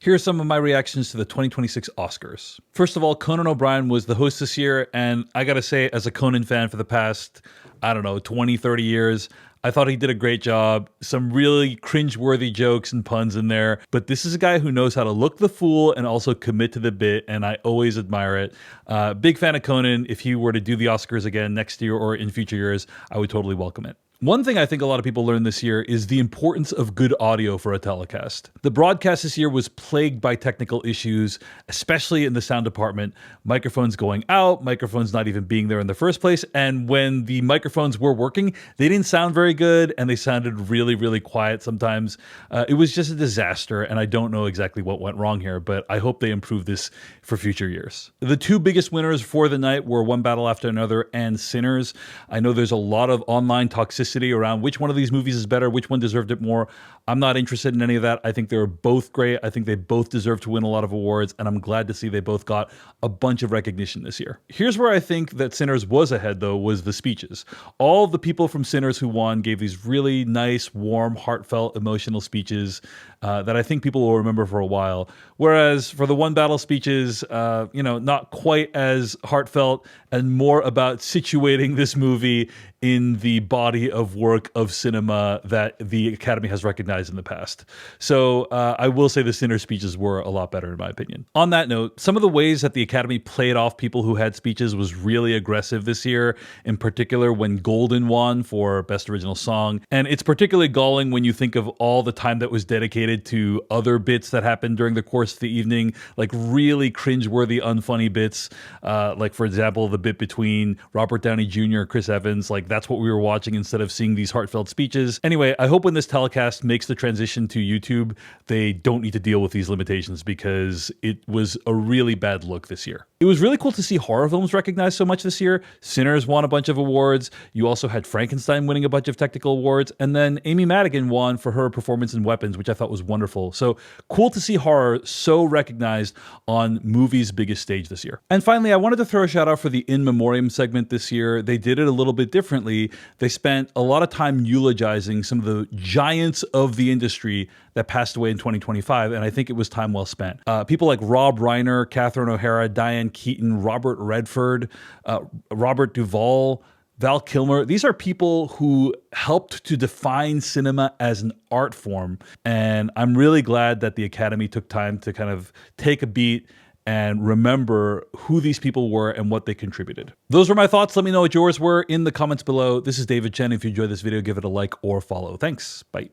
Here are some of my reactions to the 2026 Oscars. First of all, Conan O'Brien was the host this year, and I gotta say, as a Conan fan for the past, I don't know, 20, 30 years, I thought he did a great job. Some really cringeworthy jokes and puns in there, but this is a guy who knows how to look the fool and also commit to the bit, and I always admire it. Big fan of Conan. If he were to do the Oscars again next year or in future years, I would totally welcome it. One thing I think a lot of people learned this year is the importance of good audio for a telecast. The broadcast this year was plagued by technical issues, especially in the sound department. Microphones going out, microphones not even being there in the first place, and when the microphones were working, they didn't sound very good and they sounded really, really quiet sometimes. It was just a disaster, and I don't know exactly what went wrong here, but I hope they improve this for future years. The two biggest winners for the night were One Battle After Another and Sinners. I know there's a lot of online toxicity around which one of these movies is better, which one deserved it more. I'm not interested in any of that. I think they were both great. I think they both deserve to win a lot of awards, and I'm glad to see they both got a bunch of recognition this year. Here's where I think that Sinners was ahead, though, was the speeches. All the people from Sinners who won gave these really nice, warm, heartfelt, emotional speeches that I think people will remember for a while. Whereas for the One Battle speeches, not quite as heartfelt and more about situating this movie in the body of work of cinema that the Academy has recognized in the past. So I will say the Sinner speeches were a lot better in my opinion. On that note, some of the ways that the Academy played off people who had speeches was really aggressive this year, in particular when Golden won for Best Original Song. And it's particularly galling when you think of all the time that was dedicated to other bits that happened during the course of the evening, like really cringeworthy, unfunny bits. Like for example, the bit between Robert Downey Jr. and Chris Evans, like that's what we were watching instead of seeing these heartfelt speeches. Anyway, I hope when this telecast makes the transition to YouTube, they don't need to deal with these limitations because it was a really bad look this year. It was really cool to see horror films recognized so much this year. Sinners won a bunch of awards. You also had Frankenstein winning a bunch of technical awards. And then Amy Madigan won for her performance in Weapons, which I thought was wonderful. So cool to see horror so recognized on movies' biggest stage this year. And finally, I wanted to throw a shout out for the In Memoriam segment this year. They did it a little bit differently. They spent a lot of time eulogizing some of the giants of the industry that passed away in 2025, and I think it was time well spent. People like Rob Reiner, Catherine O'Hara, Diane Keaton, Robert Redford, Robert Duvall, Val Kilmer. These are people who helped to define cinema as an art form, and I'm really glad that the Academy took time to kind of take a beat and remember who these people were and what they contributed. Those were my thoughts. Let me know what yours were in the comments below. This is David Chen. If you enjoyed this video, give it a like or follow. Thanks. Bye.